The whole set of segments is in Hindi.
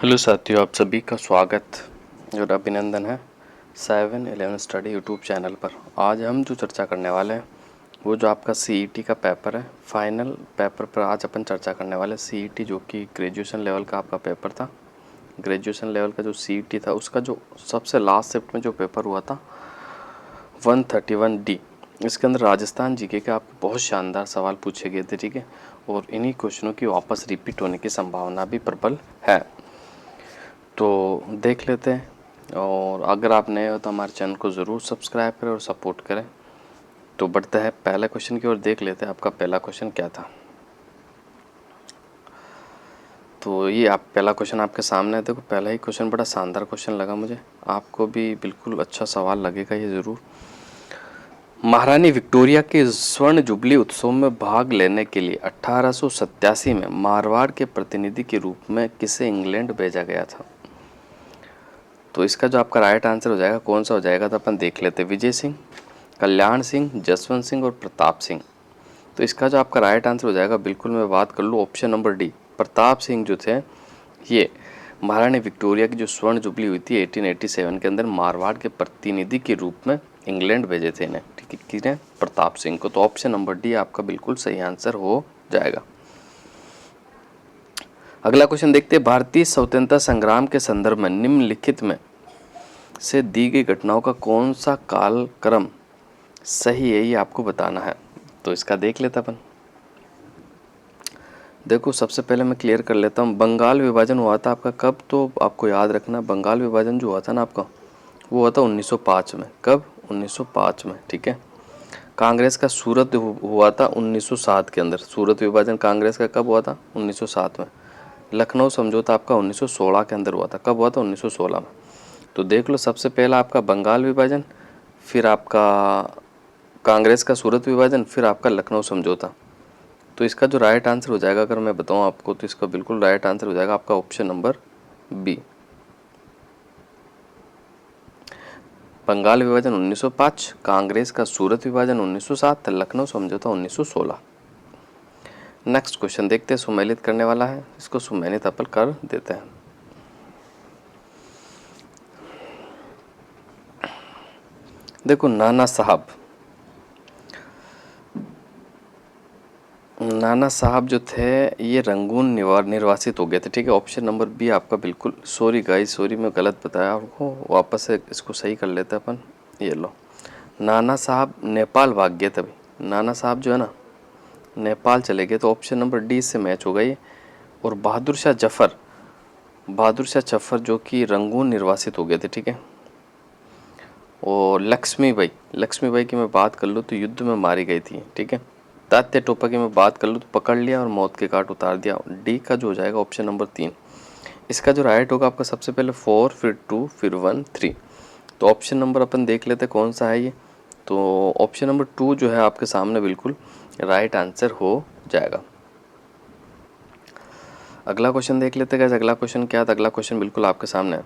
हेलो साथियों, आप सभी का स्वागत और अभिनंदन है 7-11 स्टडी यूट्यूब चैनल पर। आज हम जो चर्चा करने वाले हैं वो जो आपका सीईटी का पेपर है, फाइनल पेपर पर आज अपन चर्चा करने वाले हैं। सीईटी जो कि ग्रेजुएशन लेवल का आपका पेपर था, ग्रेजुएशन लेवल का जो सीईटी था उसका जो सबसे लास्ट शिफ्ट में जो पेपर हुआ था 131D, इसके अंदर राजस्थान जीके के आपको बहुत शानदार सवाल पूछे गए थे, ठीक है। और इन्हीं क्वेश्चनों की वापस रिपीट होने की संभावना भी प्रबल है, तो देख लेते हैं। और अगर आप नए हो तो हमारे चैनल को ज़रूर सब्सक्राइब करें और सपोर्ट करें। तो बढ़ते हैं पहले क्वेश्चन की ओर, देख लेते हैं आपका पहला क्वेश्चन क्या था। तो ये आप पहला क्वेश्चन आपके सामने है। देखो, पहला ही क्वेश्चन बड़ा शानदार क्वेश्चन लगा मुझे, आपको भी बिल्कुल अच्छा सवाल लगेगा ये ज़रूर। महारानी विक्टोरिया के स्वर्ण जुबली उत्सव में भाग लेने के लिए 1887 में मारवाड़ के प्रतिनिधि के रूप में किसे इंग्लैंड भेजा गया था। तो इसका जो आपका राइट आंसर हो जाएगा कौन सा हो जाएगा, तो अपन देख लेते हैं। विजय सिंह, कल्याण सिंह, जसवंत सिंह और प्रताप सिंह। तो इसका जो आपका राइट आंसर हो जाएगा, बिल्कुल मैं बात कर लूँ option number D, Pratap Singh जो थे ये महारानी विक्टोरिया की जो स्वर्ण जुबली हुई थी 1887 के अंदर मारवाड़ के प्रतिनिधि के रूप में इंग्लैंड भेजे थे इन्हें, ठीक है, किन्हें, प्रताप सिंह को। तो ऑप्शन नंबर डी आपका बिल्कुल सही आंसर हो जाएगा। अगला क्वेश्चन देखते हैं। भारतीय स्वतंत्रता संग्राम के संदर्भ में निम्नलिखित में से दी गई घटनाओं का कौन सा कालक्रम सही है, ये आपको बताना है। तो इसका देख लेते अपन। देखो, सबसे पहले मैं क्लियर कर लेता हूँ। बंगाल विभाजन हुआ था आपका कब, तो आपको याद रखना, बंगाल विभाजन जो हुआ था ना आपका, वो हुआ था 1905 में। कब? 1905 में, ठीक है। कांग्रेस का सूरत हुआ था 1907 के अंदर। सूरत विभाजन कांग्रेस का कब हुआ था? 1907 में। लखनऊ समझौता आपका 1916 के अंदर हुआ था। कब हुआ था? 1916 में। तो देख लो, सबसे पहला आपका बंगाल विभाजन, फिर आपका कांग्रेस का सूरत विभाजन, फिर आपका लखनऊ समझौता। तो इसका जो राइट आंसर हो जाएगा, अगर मैं बताऊं आपको, तो इसका बिल्कुल राइट आंसर हो जाएगा आपका ऑप्शन नंबर बी। बंगाल विभाजन 1905, कांग्रेस का सूरत विभाजन 1907, लखनऊ समझौता 1916। नेक्स्ट क्वेश्चन देखते हैं, सुमेलित करने वाला है, इसको सुमेलित अपन कर देते हैं। देखो, नाना साहब जो थे ये रंगून निर्वासित हो गए थे, ठीक है। ऑप्शन नंबर बी आपका बिल्कुल, सॉरी गाइस, सॉरी मैं गलत बताया आपको, वापस से इसको सही कर लेते हैं अपन। ये लो, नाना साहब नेपाल भाग गए थे भाई। नाना साहब जो है ना नेपाल चले गए, तो ऑप्शन नंबर डी से मैच हो गई। और बहादुर शाह जफर जो कि रंगून निर्वासित हो गए थे, ठीक है। और लक्ष्मीबाई की मैं बात कर लूँ तो युद्ध में मारी गई थी, ठीक है। तात्या टोपा की मैं बात कर लूँ तो पकड़ लिया और मौत के घाट उतार दिया। डी का जो हो जाएगा ऑप्शन नंबर 3। इसका जो राइट होगा आपका, सबसे पहले 4, फिर 2, फिर 1, 3। तो ऑप्शन नंबर अपन देख लेते कौन सा है ये। तो ऑप्शन नंबर 2 जो है आपके सामने बिल्कुल राइट आंसर हो जाएगा। अगला क्वेश्चन देख लेते हैं। अगला क्वेश्चन क्या था? अगला क्वेश्चन बिल्कुल आपके सामने है।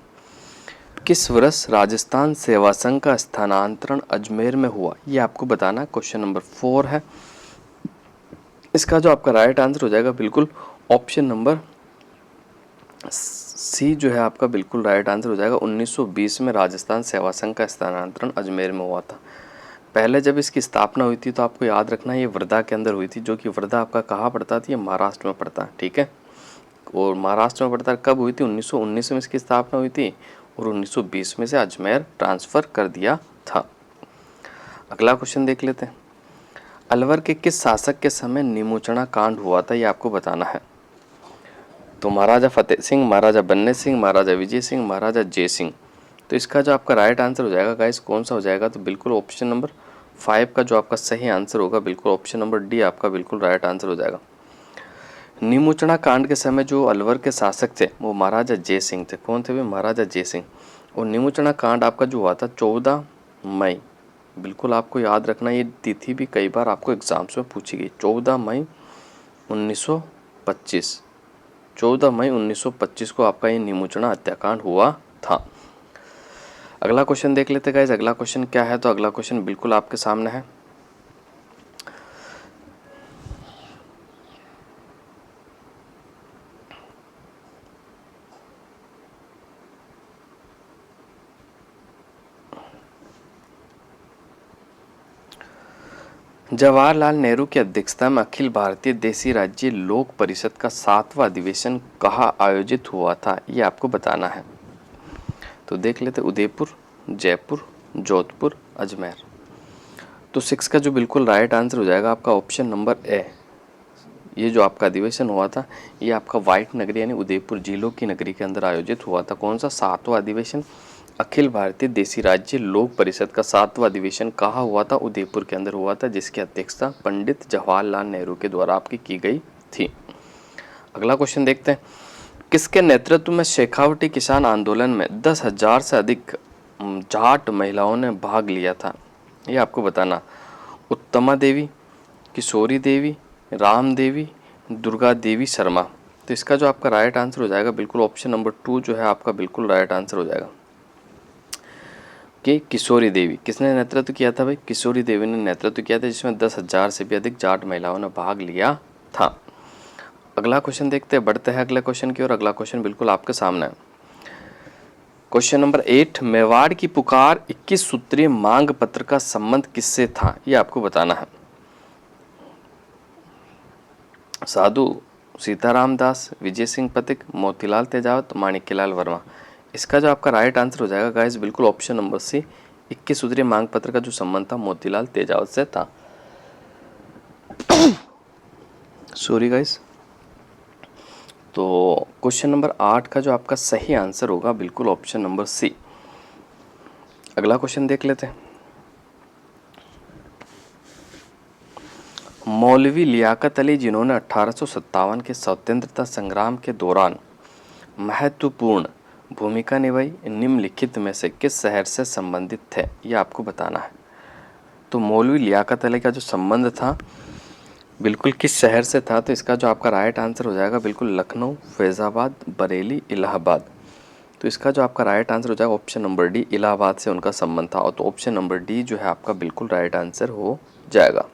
किस वर्ष राजस्थान सेवा संघ का स्थानांतरण अजमेर में हुआ, ये आपको बताना। क्वेश्चन नंबर 4 है। इसका जो आपका राइट आंसर हो जाएगा बिल्कुल ऑप्शन नंबर सी जो है आपका बिल्कुल राइट आंसर हो जाएगा। 1920 में राजस्थान सेवा संघ का स्थानांतरण अजमेर में हुआ था। पहले जब इसकी स्थापना हुई थी तो आपको याद रखना ये वर्धा के अंदर हुई थी, जो कि वर्धा आपका कहाँ पड़ता था? ये महाराष्ट्र में पड़ता है, ठीक है। और महाराष्ट्र में पड़ता है। कब हुई थी? 1919 में इसकी स्थापना हुई थी और 1920 में से अजमेर ट्रांसफ़र कर दिया था। अगला क्वेश्चन देख लेते हैं। अलवर के किस शासक के समय निमोचना कांड हुआ था, ये आपको बताना है। तो महाराजा फतेह सिंह, महाराजा बन्ने सिंह, महाराजा विजय सिंह, महाराजा जय सिंह। तो इसका जो आपका राइट आंसर हो जाएगा गाइस, कौन सा हो जाएगा? तो बिल्कुल ऑप्शन नंबर 5 का जो आपका सही आंसर होगा, बिल्कुल ऑप्शन नंबर डी आपका बिल्कुल राइट आंसर हो जाएगा। निमोचना कांड के समय जो अलवर के शासक थे वो महाराजा जय सिंह थे। कौन थे वे? महाराजा जय सिंह। और निमोचना कांड आपका जो हुआ था 14 मई, बिल्कुल आपको याद रखना, ये तिथि भी कई बार आपको एग्जाम्स में पूछी गई। 14 मई 1925, 14 मई 1925 को आपका ये निमोचना हत्याकांड हुआ था। अगला क्वेश्चन देख लेते गाइस। अगला क्वेश्चन क्या है? तो अगला क्वेश्चन बिल्कुल आपके सामने है। जवाहरलाल नेहरू की अध्यक्षता में अखिल भारतीय देसी राज्य लोक परिषद का 7वां अधिवेशन कहाँ आयोजित हुआ था, ये आपको बताना है। तो देख लेते, उदयपुर, जयपुर, जोधपुर, अजमेर। तो 6 का जो बिल्कुल राइट आंसर हो जाएगा आपका ऑप्शन नंबर ए। ये जो आपका अधिवेशन हुआ था ये आपका व्हाइट नगरी यानी उदयपुर, झीलों की नगरी के अंदर आयोजित हुआ था। कौन सा? 7वां अधिवेशन अखिल भारतीय देसी राज्य लोक परिषद का 7वां अधिवेशन कहाँ हुआ था? उदयपुर के अंदर हुआ था, जिसकी अध्यक्षता पंडित जवाहरलाल नेहरू के द्वारा आपकी की गई थी। अगला क्वेश्चन देखते हैं, किसके नेतृत्व में शेखावटी किसान आंदोलन में 10,000 से अधिक जाट महिलाओं ने भाग लिया था? ये आपको बताना। उत्तमा देवी, किशोरी देवी, राम देवी, दुर्गा देवी शर्मा। तो इसका जो आपका राइट आंसर हो जाएगा बिल्कुल ऑप्शन नंबर 2 जो है आपका बिल्कुल राइट आंसर हो जाएगा कि किशोरी देवी। किसने नेतृत्व किया था भाई? किशोरी देवी ने नेतृत्व किया था, जिसमें 10,000 से भी अधिक जाट महिलाओं ने भाग लिया था। अगला क्वेश्चन देखते हैं, बढ़ते हैं अगले क्वेश्चन की ओर। अगला क्वेश्चन बिल्कुल आपके सामने है। क्वेश्चन नंबर 8, मेवाड़ की पुकार 21 सूत्रीय मांग पत्र का संबंध किससे था? ये आपको बताना है। साधु सीताराम दास, विजय सिंह पथिक, मोतीलाल तेजावत, माणिक्यलाल वर्मा। इसका जो आपका राइट आंसर हो जाएगा गाइस बिल्कुल ऑप्शन नंबर सी, 21 सूत्रीय मांग पत्र का जो संबंध था मोतीलाल तेजावत से था। Sorry guys. तो क्वेश्चन नंबर 8 का जो आपका सही आंसर होगा बिल्कुल ऑप्शन नंबर सी। अगला क्वेश्चन देख लेते हैं, मौलवी लियाकत अली जिन्होंने 1857 के स्वतंत्रता संग्राम के दौरान महत्वपूर्ण भूमिका निभाई, निम्नलिखित में से किस शहर से संबंधित थे? ये आपको बताना है। तो मौलवी लियाकत अली का जो संबंध था बिल्कुल किस शहर से था? तो इसका जो आपका राइट आंसर हो जाएगा बिल्कुल लखनऊ, फैज़ाबाद, बरेली, इलाहाबाद। तो इसका जो आपका राइट आंसर हो जाएगा ऑप्शन नंबर डी, इलाहाबाद से उनका संबंध था। और तो ऑप्शन नंबर डी जो है आपका बिल्कुल राइट आंसर हो जाएगा।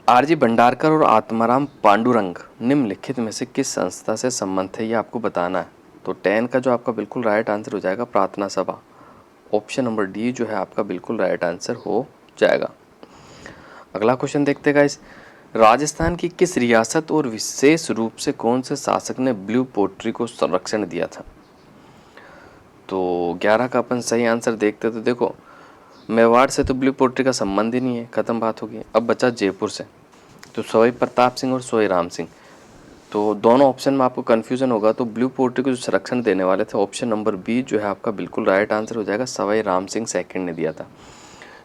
आरजी भंडारकर और आत्माराम पांडुरंग निम्नलिखित में से किस संस्था से संबंध है? ये आपको बताना है। तो 10 का जो आपका बिल्कुल राइट आंसर हो जाएगा प्रार्थना सभा। ऑप्शन नंबर डी जो है आपका बिल्कुल राइट आंसर हो जाएगा। अगला क्वेश्चन देखते गाइस, राजस्थान की किस रियासत और विशेष रूप से कौन से शासक ने ब्लू पोट्री को संरक्षण दिया था? तो 11 का अपन सही आंसर देखते तो देखो, मेवाड़ से तो ब्लू पोट्री का संबंध ही नहीं है, खत्म बात होगी। अब बचा जयपुर से, तो सवाई प्रताप सिंह और सोई राम सिंह। तो दोनों ऑप्शन में आपको कन्फ्यूजन होगा, तो ब्लू पोट्री को जो संरक्षण देने वाले थे ऑप्शन नंबर बी जो है आपका बिल्कुल राइट आंसर हो जाएगा, सवाई राम सिंह सेकंड ने दिया था।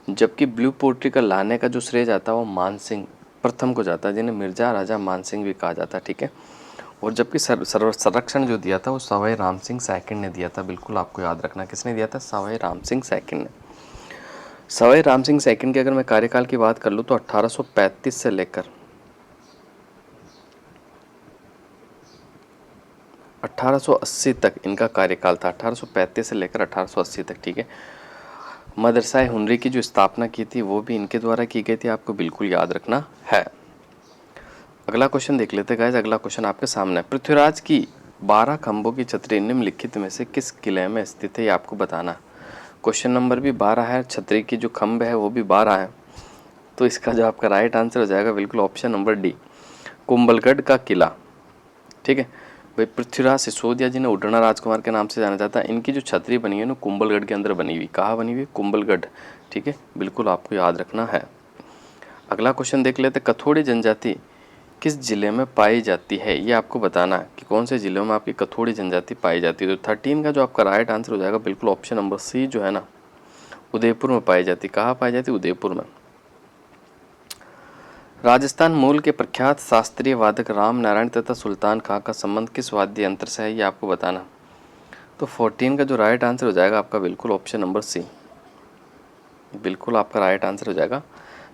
जबकि ब्लू पोट्री का लाने का जो श्रेय जाता है वो मान सिंह प्रथम को जाता है, जिन्हें मिर्जा राजा मान सिंह भी कहा जाता है, ठीक है। और जबकि संरक्षण जो दिया था वो सवाई राम सिंह सेकंड ने दिया था। बिल्कुल आपको याद रखना, किसने दिया था? सवाई राम सिंह सेकंड ने। सवाई राम सिंह सेकंड की अगर मैं कार्यकाल की बात कर लूँ तो 1835 से लेकर 1880 तक इनका कार्यकाल था। 1835 से लेकर 1880 तक, ठीक है। मदरसा हुनरी की जो स्थापना की थी वो भी इनके द्वारा की गई थी, आपको बिल्कुल याद रखना है। अगला क्वेश्चन देख लेते गाइस। अगला क्वेश्चन आपके सामने, पृथ्वीराज की 12 खंभों की छतरी निम्नलिखित में से किस किले में स्थित है? ये आपको बताना। क्वेश्चन नंबर भी 12 है, छतरी की जो खंभ है वो भी 12 है। तो इसका जो आपका राइट आंसर हो जाएगा बिल्कुल ऑप्शन नंबर डी, कुंभलगढ़ का किला, ठीक है भाई। पृथ्वीराज सिसोदिया जिन्हें उडना राजकुमार के नाम से जाना जाता है, इनकी जो छतरी बनी है ना कुंभलगढ़ के अंदर बनी हुई। कहाँ बनी हुई? कुंभलगढ़, ठीक है, बिल्कुल आपको याद रखना है। अगला क्वेश्चन देख लेते, कथोड़ी जनजाति किस जिले में पाई जाती है? ये आपको बताना है कि कौन से जिलों में आपकी कथोड़ी जनजाति पाई जाती है। तो 13 का जो आपका राइट आंसर हो जाएगा बिल्कुल ऑप्शन नंबर सी जो है ना, उदयपुर में पाई जाती। कहाँ पाई जाती? उदयपुर में। राजस्थान मूल के प्रख्यात शास्त्रीय वादक राम नारायण तथा सुल्तान खां का संबंध किस वाद्य यंत्र से है? ये आपको बताना। तो 14 का जो राइट आंसर हो जाएगा आपका बिल्कुल ऑप्शन नंबर सी, बिल्कुल आपका राइट आंसर हो जाएगा।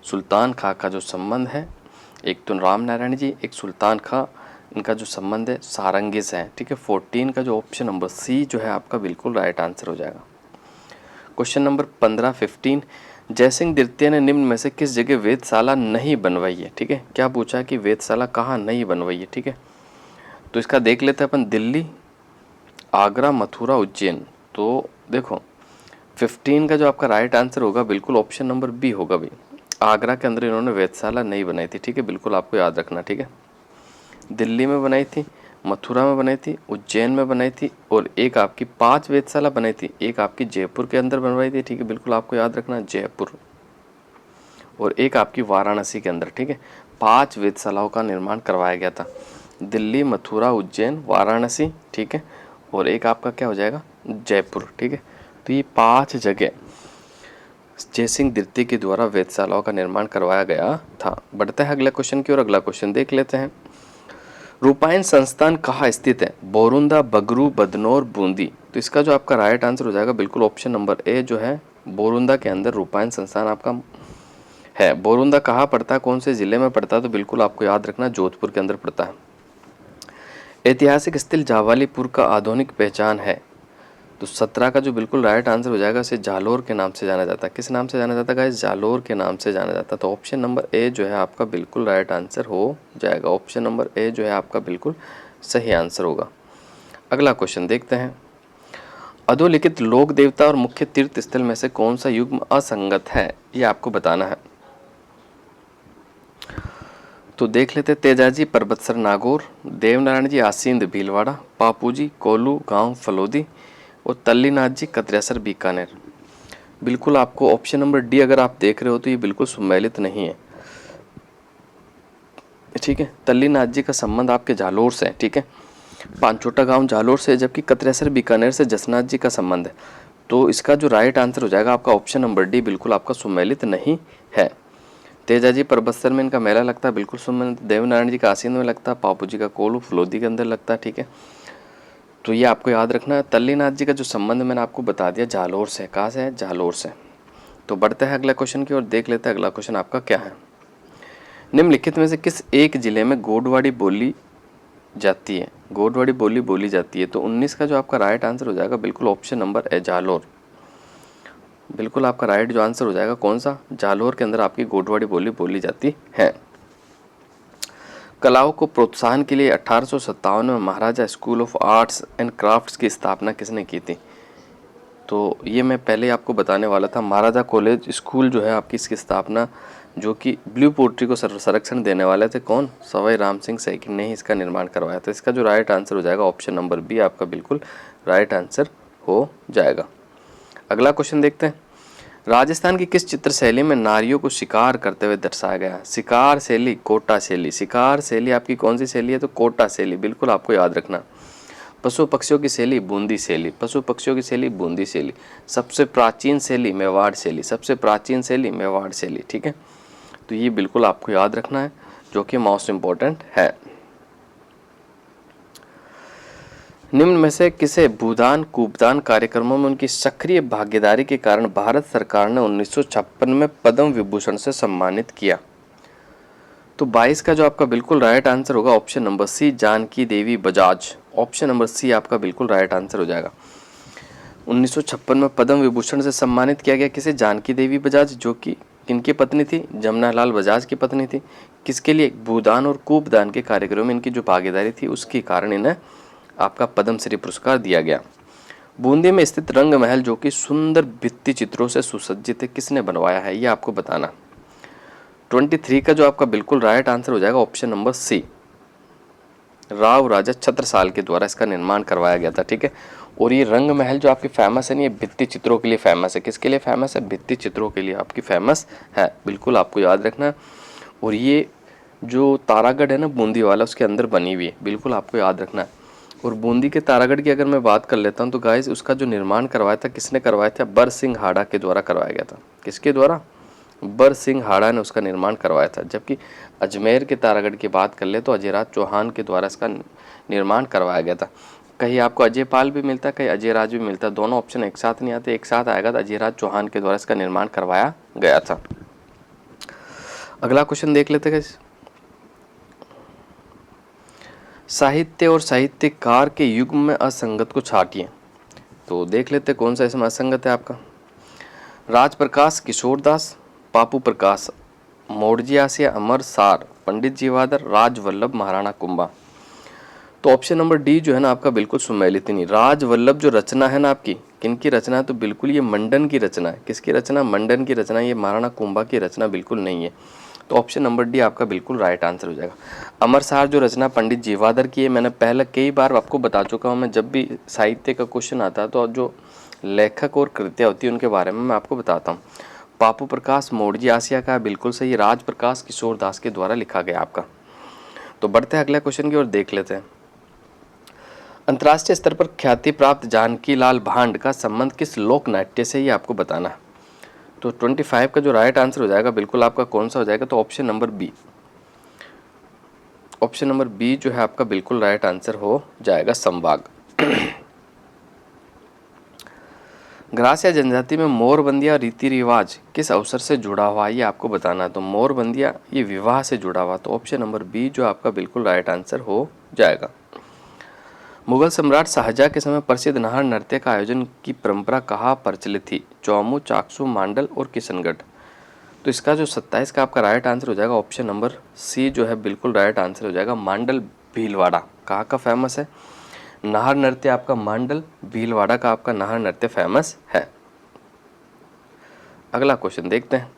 सुल्तान खां का जो संबंध है, एक तो राम नारायण जी, एक सुल्तान खां, इनका जो संबंध है सारंगी से है, ठीक है। 14 का जो ऑप्शन नंबर सी जो है आपका बिल्कुल राइट आंसर हो जाएगा। क्वेश्चन नंबर 15 जयसिंह द्वितीय ने निम्न में से किस जगह वेधशाला नहीं बनवाई है? ठीक है, क्या पूछा है कि वेधशाला कहाँ नहीं बनवाई है, ठीक है। तो इसका देख लेते हैं अपन, दिल्ली, आगरा, मथुरा, उज्जैन। तो देखो 15 का जो आपका राइट आंसर होगा बिल्कुल ऑप्शन नंबर बी होगा भाई। आगरा के अंदर इन्होंने वेधशाला नहीं बनाई थी, ठीक है, बिल्कुल आपको याद रखना, ठीक है। दिल्ली में बनाई थी, मथुरा में बनाई थी, उज्जैन में बनाई थी, और एक आपकी 5 वेधशाला बनाई थी, एक आपकी जयपुर के अंदर बनवाई थी, ठीक है, बिल्कुल आपको याद रखना जयपुर, और एक आपकी वाराणसी के अंदर, ठीक है। 5 वेधशालाओं का निर्माण करवाया गया था, दिल्ली, मथुरा, उज्जैन, वाराणसी, ठीक है, और एक आपका क्या हो जाएगा जयपुर, ठीक है। तो ये 5 जगह जयसिंह द्वितीय के द्वारा वेधशालाओं का निर्माण करवाया गया था। बढ़ते हैं अगले क्वेश्चन की ओर। अगला क्वेश्चन देख लेते हैं। रूपायन संस्थान कहाँ स्थित है? बोरुंदा, बगरू, बदनौर, बूंदी। तो इसका जो आपका राइट आंसर हो जाएगा बिल्कुल ऑप्शन नंबर ए जो है बोरुंदा के अंदर रूपायन संस्थान आपका है। बोरुंदा कहाँ पड़ता है, कौन से जिले में पड़ता है? तो बिल्कुल आपको याद रखना जोधपुर के अंदर पड़ता है। ऐतिहासिक स्थल जावालीपुर का आधुनिक पहचान है? तो 17 का जो बिल्कुल राइट आंसर हो जाएगा इसे जालोर के नाम से जाना जाता है। किस नाम से जाना जाता है गाइस? जालोर के नाम से जाना जाता है। तो ऑप्शन नंबर ए जो है आपका बिल्कुल राइट आंसर हो जाएगा। ऑप्शन नंबर ए जो है आपका बिल्कुल सही आंसर होगा। अगला क्वेश्चन देखते हैं। अधोलिखित लोक देवता और मुख्य तीर्थ स्थल में से कौन सा युग्म असंगत है, ये आपको बताना है। तो देख लेते हैं। तेजाजी परबतसर नागौर, देवनारायण जी आसींद भीलवाड़ा, पापूजी कोलू गांव फलोदी, और तल्लीनाथ जी कतरेसर बीकानेर। बिल्कुल आपको ऑप्शन नंबर डी अगर आप देख रहे हो तो ये बिल्कुल सुमेलित नहीं है, ठीक है। तल्लीनाथ जी का संबंध आपके जालोर से है, ठीक है। पांचोटा गांव जालोर से, जबकि कतरेसर बीकानेर से जसनाथ जी का संबंध है। तो इसका जो राइट आंसर हो जाएगा आपका ऑप्शन नंबर डी बिल्कुल आपका सुमेलित नहीं है। तेजाजी परबतसर में इनका मेला लगता है, बिल्कुल सुमेलित। देवनारायण जी का आसीन में लगता है, पापू जी का कोलू फलोदी के अंदर लगता है, ठीक है। तो ये आपको याद रखना है। तल्लीनाथ जी का जो संबंध मैंने आपको बता दिया जालोर से। कहाँ से है? जालोर से। तो बढ़ते हैं अगला क्वेश्चन की ओर, देख लेते हैं अगला क्वेश्चन आपका क्या है। निम्नलिखित में से किस एक जिले में गोडवाड़ी बोली जाती है? गोडवाड़ी बोली बोली जाती है। तो 19 का जो आपका राइट आंसर हो जाएगा बिल्कुल ऑप्शन नंबर ए जालोर। बिल्कुल आपका राइट जो आंसर हो जाएगा कौन सा? जालोर के अंदर आपकी गोडवाड़ी बोली बोली जाती है। कलाओं को प्रोत्साहन के लिए 1857 में Maharaja school of arts and crafts की स्थापना किसने की थी? तो ये मैं पहले आपको बताने वाला था। महाराजा कॉलेज स्कूल जो है आपकी, इसकी स्थापना जो कि ब्लू पोट्री को संरक्षण देने वाले थे कौन? सवाई राम सिंह सैकिन ने ही इसका निर्माण करवाया। तो इसका जो राइट आंसर हो जाएगा ऑप्शन नंबर बी आपका बिल्कुल राइट आंसर हो जाएगा। अगला क्वेश्चन देखते हैं। राजस्थान की किस चित्र शैली में नारियों को शिकार करते हुए दर्शाया गया है? शिकार शैली, कोटा शैली। शिकार शैली आपकी कौन सी शैली है? तो कोटा शैली, बिल्कुल आपको याद रखना। पशु पक्षियों की शैली, बूंदी शैली। पशु पक्षियों की शैली, बूंदी शैली। सबसे प्राचीन शैली, मेवाड़ शैली। सबसे प्राचीन शैली, मेवाड़ शैली, ठीक है। तो ये बिल्कुल आपको याद रखना है, जो कि मोस्ट इम्पोर्टेंट है। निम्न में से किसे भूदान कूपदान कार्यक्रमों में उनकी सक्रिय भागीदारी के कारण भारत सरकार ने 1956 में पद्म विभूषण से सम्मानित किया? तो 22 का जो आपका बिल्कुल राइट आंसर होगा ऑप्शन नंबर सी जानकी देवी बजाज। ऑप्शन नंबर सी आपका बिल्कुल राइट आंसर हो जाएगा। 1956 में पद्म विभूषण से सम्मानित किया गया किसे? जानकी देवी बजाज, जो कि किनकी पत्नी थी? जमुनालाल बजाज की पत्नी थी। किसके लिए? भूदान और कूपदान के कार्यक्रम में इनकी जो भागीदारी थी उसके कारण इन्हें आपका पद्मश्री पुरस्कार दिया गया। बूंदी में स्थित रंग महल जो कि सुंदर भित्ति चित्रों से सुसज्जित है, किसने बनवाया है? ये आपको बताना। 23 का जो आपका बिल्कुल राइट आंसर हो जाएगा ऑप्शन नंबर सी राव राजा छत्रसाल के द्वारा इसका निर्माण करवाया गया था, ठीक है। और ये रंग महल जो आपकी फेमस है ना, ये भित्ति चित्रों के लिए फेमस है। किसके लिए फेमस है? भित्ति चित्रों के लिए आपकी फेमस है, बिल्कुल आपको याद रखना। और ये जो तारागढ़ है ना बूंदी वाला, उसके अंदर बनी हुई है, बिल्कुल आपको याद रखना है। और बूंदी के तारागढ़ की अगर मैं बात कर लेता हूँ तो गाइस उसका जो निर्माण करवाया था किसने करवाया था? बर सिंह हाड़ा के द्वारा करवाया गया था। किसके द्वारा? बर सिंह हाड़ा ने उसका निर्माण करवाया था। जबकि अजमेर के तारागढ़ की बात कर ले तो अजयराज चौहान के द्वारा इसका निर्माण करवाया गया था। कहीं आपको अजय पाल भी मिलता है, कहीं अजय राज भी मिलता है, दोनों ऑप्शन एक साथ नहीं आते। एक साथ आएगा तो अजयराज चौहान के द्वारा इसका निर्माण करवाया गया था। अगला क्वेश्चन देख लेते हैं। साहित्य और साहित्यकार के युग में असंगत को छाटिए। तो देख लेते कौन सा इसमें असंगत है आपका। राज प्रकाश किशोरदास, पापू प्रकाश मोड़जी आसिया, अमर सार, पंडित जीवादर, राज वल्लभ महाराणा कुंभा। तो ऑप्शन नंबर डी जो है ना आपका बिल्कुल सुमेलित नहीं। राज वल्लभ जो रचना है ना आपकी किनकी रचना है? तो बिल्कुल ये मंडन की रचना है। किसकी रचना? मंडन की रचना। ये महाराणा कुंभा की रचना बिल्कुल नहीं है। तो ऑप्शन नंबर डी आपका बिल्कुल राइट आंसर हो जाएगा। अमरसार जो रचना पंडित जीवाधर की है, मैंने पहले कई बार आपको बता चुका हूँ। मैं जब भी साहित्य का क्वेश्चन आता है तो जो लेखक और कृतियाँ होती है उनके बारे में मैं आपको बताता हूँ। पापू प्रकाश मोड़जी आसिया का बिल्कुल सही, राज प्रकाश किशोर दास के द्वारा लिखा गया आपका। तो बढ़ते हैं अगले क्वेश्चन की ओर, देख लेते हैं। अंतर्राष्ट्रीय स्तर पर ख्याति प्राप्त जानकी लाल भांड का संबंध किस लोक नाट्य से, ये आपको बताना है। तो 25 का जो राइट आंसर हो जाएगा बिल्कुल आपका कौन सा हो जाएगा? तो option number B. Option number B जो है आपका बिल्कुल राइट आंसर हो जाएगा, संवाग। ग्रासिया जनजाति में मोरबंदिया रीति रिवाज किस अवसर से जुड़ा हुआ है, ये आपको बताना है। तो मोरबंदिया ये विवाह से जुड़ा हुआ, तो ऑप्शन नंबर बी जो आपका बिल्कुल राइट आंसर हो जाएगा। मुगल सम्राट शाहजहां के समय प्रसिद्ध नाहर नृत्य का आयोजन की परंपरा कहाँ प्रचलित थी? चौमू, चाकसू, मांडल और किशनगढ़। तो इसका जो 27 का आपका राइट आंसर हो जाएगा ऑप्शन नंबर सी जो है बिल्कुल राइट आंसर हो जाएगा, मांडल भीलवाड़ा। कहाँ का फेमस है? नाहर नृत्य आपका मांडल भीलवाड़ा का आपका नाहर नृत्य फेमस है। अगला क्वेश्चन देखते हैं।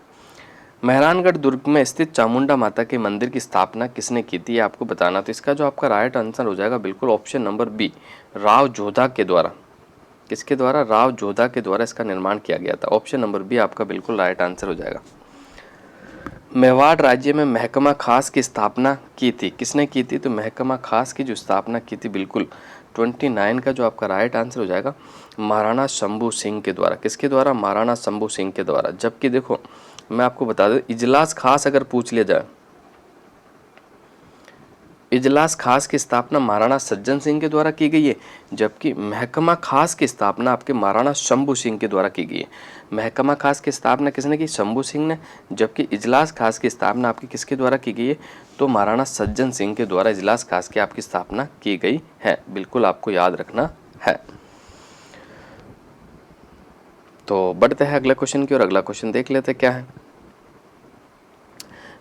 मेहरानगढ़ दुर्ग में स्थित चामुंडा माता के मंदिर की स्थापना किसने की थी, आपको बताना। तो इसका जो आपका राइट आंसर हो जाएगा बिल्कुल option number B, Rao Jodha के द्वारा। किसके द्वारा? राव जोधा के द्वारा इसका निर्माण किया गया था। ऑप्शन नंबर बी आपका बिल्कुल राइट आंसर हो जाएगा। मेवाड़ राज्य में महकमा खास की स्थापना की थी, किसने की थी? तो महकमा खास की जो स्थापना की थी बिल्कुल 29 का जो आपका राइट आंसर हो जाएगा, महाराणा शंभू सिंह के द्वारा। किसके द्वारा? महाराणा शंभू सिंह के द्वारा। जबकि देखो मैं आपको बता दूं, इजलास खास अगर पूछ लिया जाए, इजलास खास की स्थापना महाराणा सज्जन सिंह के द्वारा की गई है, जबकि महकमा खास की स्थापना आपके महाराणा शंभू सिंह के द्वारा की गई है। महकमा खास की स्थापना किसने की? शंभू सिंह ने। जबकि इजलास खास की स्थापना आपकी किसके द्वारा की गई है? तो महाराणा सज्जन सिंह के द्वारा इजलास खास की आपकी स्थापना की गई है। बिल्कुल आपको याद रखना है। तो बढ़ते हैं अगले क्वेश्चन की ओर। अगला क्वेश्चन देख लेते हैं क्या है।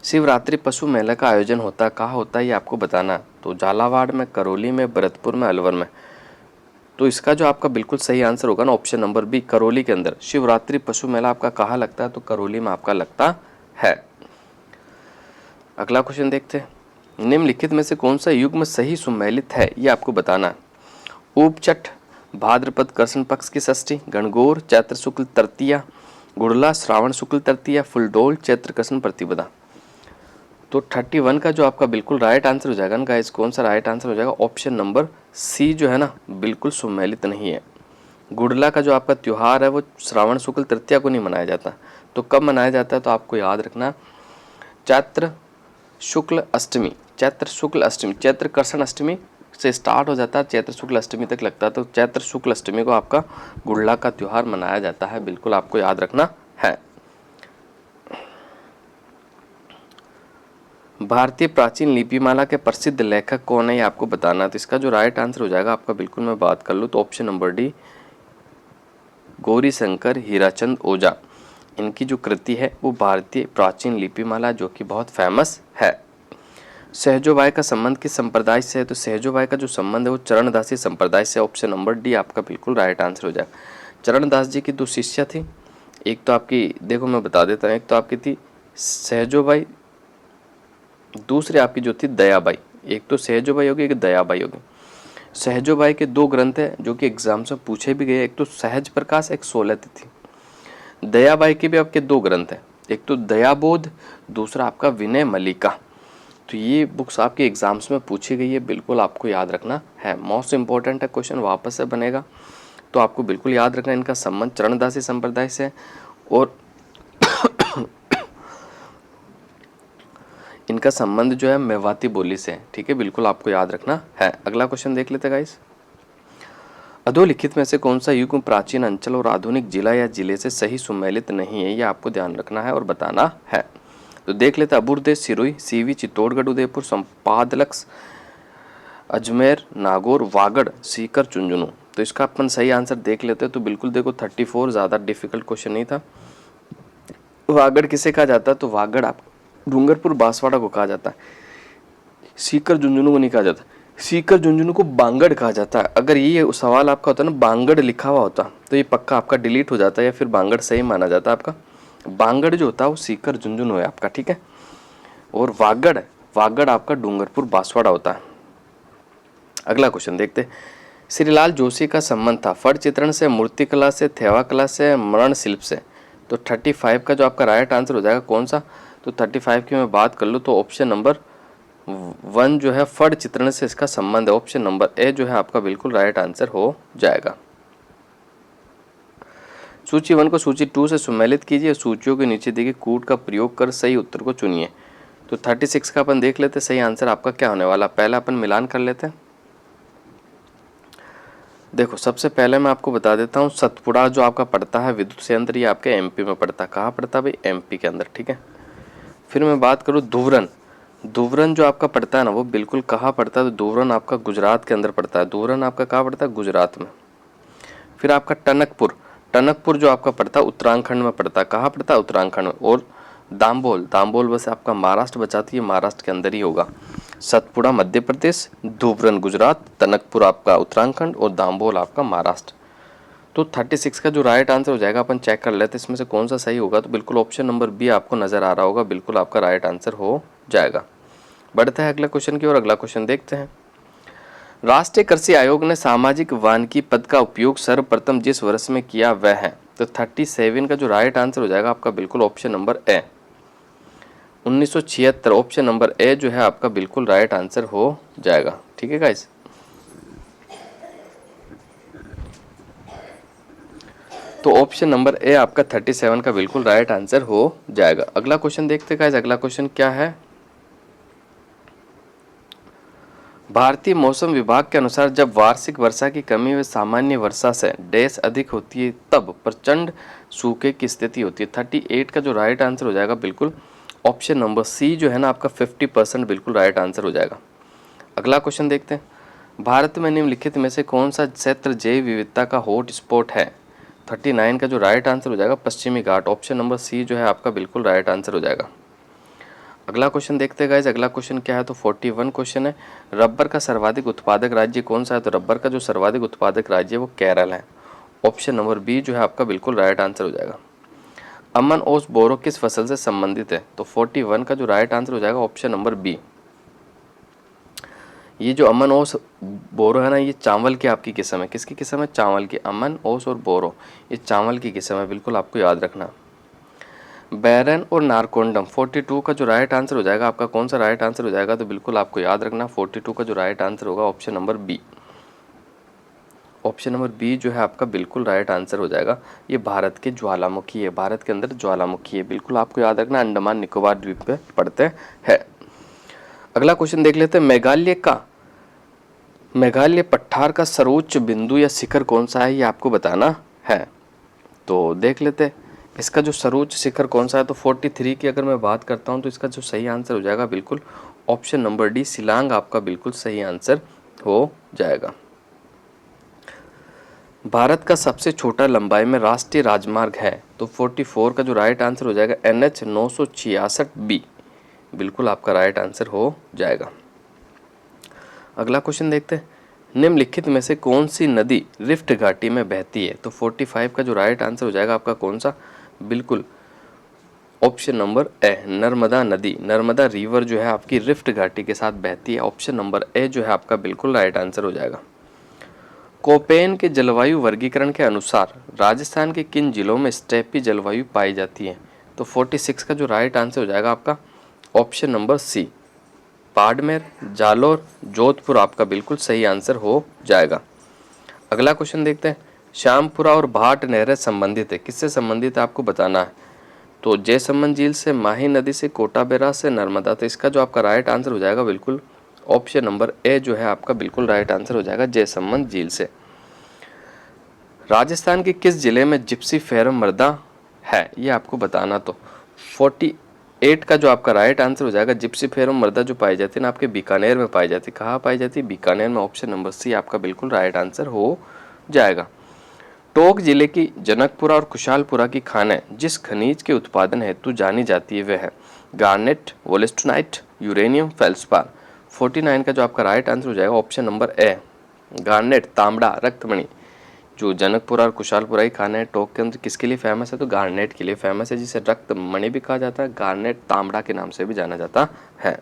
शिवरात्रि पशु मेला का आयोजन होता है, कहाँ होता है, ये आपको बताना। तो झालावाड़ में, करौली में, भरतपुर में, अलवर में। तो इसका जो आपका बिल्कुल सही आंसर होगा ना ऑप्शन नंबर बी, करौली के अंदर। शिवरात्रि पशु मेला आपका कहाँ लगता है? तो करौली में आपका लगता है। अगला क्वेश्चन देखते हैं। निम्नलिखित में से कौन सा युग्म सही सुमेलित है, ये आपको बताना है। ऊपचट, भाद्रपद कृष्ण पक्ष की षष्ठी, गणगौर, चैत्र शुक्ल तृतीया, गुड़ला, श्रावण शुक्ल तृतीया, फुलडोल, चैत्र कृष्ण प्रतिपदा। तो 31 का जो आपका बिल्कुल राइट आंसर हो जाएगा ना गाइस, कौन सा राइट आंसर हो जाएगा? ऑप्शन नंबर सी जो है ना बिल्कुल सुमेलित नहीं है। गुड़ला का जो आपका त्योहार है वो श्रावण शुक्ल तृतीया को नहीं मनाया जाता। तो कब मनाया जाता है? तो आपको याद रखना, चैत्र शुक्ल अष्टमी। चैत्र शुक्ल अष्टमी, चैत्र कृष्ण अष्टमी से स्टार्ट हो जाता है, चैत्र शुक्ल अष्टमी तक लगता है। तो चैत्र शुक्ल अष्टमी को आपका गुड़ला का त्योहार मनाया जाता है। बिल्कुल आपको याद रखना है। भारतीय प्राचीन लिपिमाला के प्रसिद्ध लेखक कौन है, ये आपको बताना है। तो इसका जो राइट आंसर हो जाएगा आपका बिल्कुल मैं बात कर लूँ तो option number D, Gauri Shankar Hirachand Ojha. इनकी जो कृति है वो भारतीय प्राचीन लिपिमाला, जो कि बहुत फेमस है। सहजोबाई का संबंध किस संप्रदाय से है? तो सहजोबाई का जो संबंध है वो चरणदासी संप्रदाय से। ऑप्शन नंबर डी आपका बिल्कुल राइट आंसर हो जाएगा। चरणदास जी की दो शिष्या थी, एक तो आपकी, देखो मैं बता देता हूँ, एक तो आपकी थी सहजोबाई, दूसरी आपकी जो थी दयाबाई। एक तो सहजोबाई होगी, एक दयाबाई होगी। सहजोबाई के दो ग्रंथ हैं जो कि एग्जाम से पूछे भी गए, एक तो सहज प्रकाश, एक 16 तिथि। दयाबाई के भी आपके दो ग्रंथ हैं, एक तो दयाबोध, दूसरा आपका विनय मल्लिका। तो ये बुक्स आपके एग्जाम्स में पूछी गई है, बिल्कुल आपको याद रखना है। मोस्ट इंपॉर्टेंट है, क्वेश्चन वापस से बनेगा तो आपको बिल्कुल याद रखना। इनका संबंध चरणदासी संप्रदाय से और इनका संबंध जो है मेवाती बोली से है। ठीक है, बिल्कुल आपको याद रखना है। अगला क्वेश्चन देख लेते गाइस। अधोलिखित में से कौन सा युग प्राचीन अंचल और आधुनिक जिला या जिले से सही सुमेलित नहीं है, ये आपको ध्यान रखना है और बताना है। तो देख लेते हैं। अबूरदेश, सिरोही, सीवी, चित्तौड़गढ़, उदयपुर, संपादलक्स, अजमेर, नागौर, वागड़, सीकर, झुंझुनू। तो इसका अपन सही आंसर देख लेते हैं। तो बिल्कुल देखो 34 ज़्यादा डिफिकल्ट क्वेश्चन नहीं था। वागड़ किसे कहा जाता है? तो वागड़ आप डूंगरपुर बांसवाड़ा को कहा जाता है। सीकर झुंझुनू को नहीं कहा जाता, सीकर झुंझुनू को बांगड़ कहा जाता है। अगर ये सवाल आपका होता ना बांगड़ लिखा हुआ होता तो ये पक्का आपका डिलीट हो जाता है या फिर बांगड़ सही माना जाता है आपका। बांगड़ जो होता है वो सीकर झुंझुनू है आपका, ठीक है। और वागड़, वागड़ आपका डूंगरपुर बांसवाड़ा होता है। अगला क्वेश्चन देखते हैं। श्रीलाल जोशी का संबंध था फट चित्रण से, मूर्तिकला से, थेवा कला से, मरण शिल्प से। तो 35 का जो आपका राइट आंसर हो जाएगा कौन सा? तो 35 की मैं बात कर लूँ तो ऑप्शन नंबर 1 जो है फट चित्रण से इसका संबंध है। ऑप्शन नंबर ए जो है आपका बिल्कुल राइट आंसर हो जाएगा। सूची 1 को सूची 2 से सुमेलित कीजिए, सूचियों के नीचे दी गई कूट का प्रयोग कर सही उत्तर को चुनिए। तो 36 का अपन देख लेते सही आंसर आपका क्या होने वाला। पहला अपन मिलान कर लेते हैं। देखो सबसे पहले मैं आपको बता देता हूँ, सतपुड़ा जो आपका पड़ता है विद्युत संयंत्र, ये आपके एमपी में पड़ता है। कहाँ पड़ता है भाई? एमपी के अंदर, ठीक है। फिर मैं बात करूँ धुवरन, धुवरन जो आपका पड़ता है ना वो बिल्कुल कहाँ पड़ता है? तो धुवरन आपका गुजरात के अंदर पड़ता है। धुवरन आपका कहाँ पड़ता है? गुजरात में। फिर आपका टनकपुर, टनकपुर जो आपका पड़ता है उत्तराखंड में पड़ता है। कहाँ पड़ता है? उत्तराखंड में। और दाम्बोल, दाम्बोल बस आपका महाराष्ट्र बचाती है, महाराष्ट्र के अंदर ही होगा। सतपुड़ा मध्य प्रदेश, धुवरन गुजरात, टनकपुर आपका उत्तराखंड और दाम्बोल आपका महाराष्ट्र। तो 36 का जो राइट आंसर हो जाएगा अपन चेक कर लेते हैं इसमें से कौन सा सही होगा। तो बिल्कुल ऑप्शन नंबर बी आपको नजर आ रहा होगा, बिल्कुल आपका राइट आंसर हो जाएगा। बढ़ते हैं अगला क्वेश्चन की ओर। अगला क्वेश्चन देखते हैं। राष्ट्रीय कृषि आयोग ने सामाजिक वानिकी पद का उपयोग सर्वप्रथम जिस वर्ष में किया वह है। तो 37 का जो राइट आंसर हो जाएगा आपका बिल्कुल option number A 1976। Option number A जो है आपका बिल्कुल राइट आंसर हो जाएगा, ठीक है गाइस। तो ऑप्शन नंबर ए आपका 37 का बिल्कुल राइट आंसर हो जाएगा। अगला क्वेश्चन देखते हैं गाइस। अगला क्वेश्चन क्या है? भारतीय मौसम विभाग के अनुसार जब वार्षिक वर्षा की कमी व सामान्य वर्षा से डैश अधिक होती है तब प्रचंड सूखे की स्थिति होती है। 38 का जो राइट आंसर हो जाएगा बिल्कुल ऑप्शन नंबर सी जो है ना आपका 50% बिल्कुल राइट आंसर हो जाएगा। अगला क्वेश्चन देखते हैं। भारत में निम्नलिखित में से कौन सा क्षेत्र जैव विविधता का हॉट स्पॉट है? 39 का जो राइट आंसर हो जाएगा पश्चिमी घाट। ऑप्शन नंबर सी जो है आपका बिल्कुल राइट आंसर हो जाएगा। अगला क्वेश्चन देखते हैं गाइस। अगला क्वेश्चन क्या है? तो 41 क्वेश्चन है। रबर का सर्वाधिक उत्पादक राज्य कौन सा है? तो रबर का जो सर्वाधिक उत्पादक राज्य है वो केरल है। ऑप्शन नंबर बी जो है आपका बिल्कुल राइट आंसर हो जाएगा। अमन ओस बोरो किस फसल से संबंधित है? तो 41 का जो राइट आंसर हो जाएगा ऑप्शन नंबर बी। ये जो अमन ओस बोरो है ना ये चावल की आपकी किस्म है। किसकी किस्म है? चावल की। अमन ओस और बोरो ये चावल की किस्म है, बिल्कुल आपको याद रखना। बैरन और नारकोंडम 42 का जो राइट आंसर हो जाएगा आपका कौन सा राइट आंसर हो जाएगा? तो बिल्कुल आपको याद रखना 42 का जो राइट आंसर होगा option number B. Option number B जो है आपका बिल्कुल राइट आंसर हो जाएगा। ये भारत के ज्वालामुखी है, भारत के अंदर ज्वालामुखी है, बिल्कुल आपको याद रखना। अंडमान निकोबार द्वीप पे पड़ते हैं। अगला क्वेश्चन देख लेते हैं। मेघालय पठार का सर्वोच्च बिंदु या शिखर कौन सा है ये आपको बताना है। तो देख लेते हैं इसका जो सर्वोच्च शिखर कौन सा है। तो 43 की अगर मैं बात करता हूँ तो इसका जो सही आंसर हो जाएगा बिल्कुल ऑप्शन नंबर डी शिलांग आपका बिल्कुल सही आंसर हो जाएगा। भारत का सबसे छोटा लंबाई में राष्ट्रीय राजमार्ग है। तो 44 का जो राइट आंसर हो जाएगा NH 966B बिल्कुल आपका राइट आंसर हो जाएगा। अगला क्वेश्चन देखते हैं। निम्नलिखित में से कौन सी नदी रिफ्ट घाटी में बहती है? तो 45 का जो राइट आंसर हो जाएगा आपका कौन सा? बिल्कुल ऑप्शन नंबर ए नर्मदा नदी। नर्मदा रिवर जो है आपकी रिफ्ट घाटी के साथ बहती है। ऑप्शन नंबर ए जो है आपका बिल्कुल राइट आंसर हो जाएगा। कोपेन के जलवायु वर्गीकरण के अनुसार राजस्थान के किन जिलों में स्टेपी जलवायु पाई जाती है? तो 46 का जो राइट आंसर हो जाएगा आपका option number C Barmer, Jalore, Jodhpur आपका बिल्कुल सही आंसर हो जाएगा। अगला क्वेश्चन देखते हैं। श्यामपुरा और भाट नहरें संबंधित है, किससे संबंधित है आपको बताना है। तो जयसमंद झील से, माही नदी से, कोटा बैराज से, नर्मदा। तो इसका जो आपका राइट आंसर हो जाएगा बिल्कुल ऑप्शन नंबर ए जो है आपका बिल्कुल राइट आंसर हो जाएगा जयसमंद झील से। राजस्थान के किस जिले में जिप्सी फेरम मृदा है ये आपको बताना। तो 48 का जो आपका राइट आंसर हो जाएगा जिप्सी फेरम मृदा जो पाई जाती है ना आपके बीकानेर में पाई जाती है। कहाँ पाई जाती है? बीकानेर में। ऑप्शन नंबर सी आपका बिल्कुल राइट आंसर हो जाएगा। टोंक जिले की जनकपुरा और खुशालपुरा की खानें जिस खनिज के उत्पादन हेतु जानी जाती है वह है गार्नेट, वोलेस्टोनाइट, यूरेनियम, फेल्सपार। 49 का जो आपका राइट आंसर हो जाएगा ऑप्शन नंबर ए गार्नेट, तांबड़ा, रक्तमणि जो जनकपुर और कुशालपुरा ही खाना है टोंक के अंदर किसके लिए फेमस है, तो गार्नेट के लिए फेमस है, जिसे रक्त मणि भी कहा जाता है, गार्नेट तांबड़ा के नाम से भी जाना जाता है।